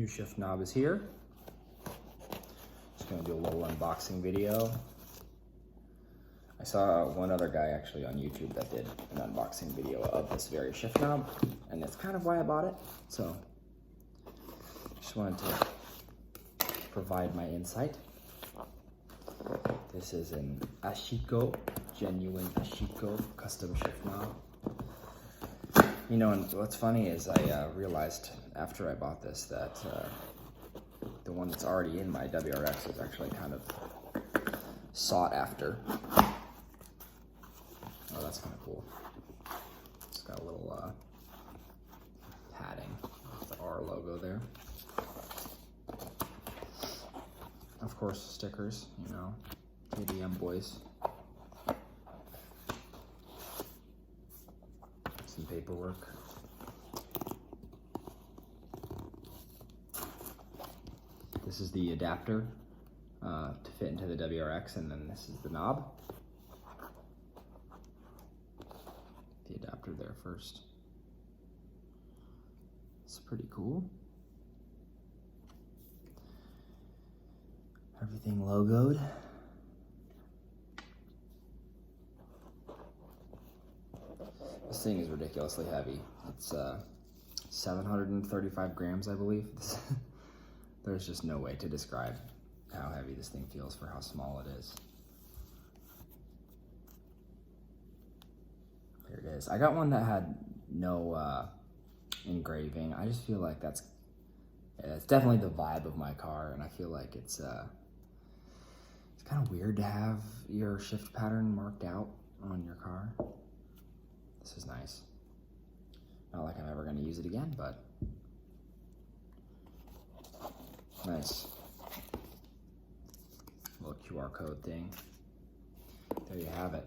New shift knob is here. Just gonna do a little unboxing video. I saw one other guy actually on YouTube that did an unboxing video of this very shift knob, and that's kind of why I bought it. So just wanted to provide my insight. This is an Ashiko, genuine Ashiko custom shift knob. You know, and what's funny is I realized after I bought this that the one that's already in my WRX is actually kind of sought after. Oh, that's kind of cool. It's got a little padding with the R logo there. Of course, stickers, you know, KDM boys. Some paperwork. This is the adapter to fit into the WRX, and then this is the knob. The adapter there first. It's pretty cool. Everything logoed. This thing is ridiculously heavy. It's 735 grams, I believe. There's just no way to describe how heavy this thing feels for how small it is. There it is. I got one that had no engraving. I just feel like it's definitely the vibe of my car, and I feel like it's kind of weird to have your shift pattern marked out on your car. This is nice. Not like I'm ever going to use it again, but nice. Little QR code thing. There you have it.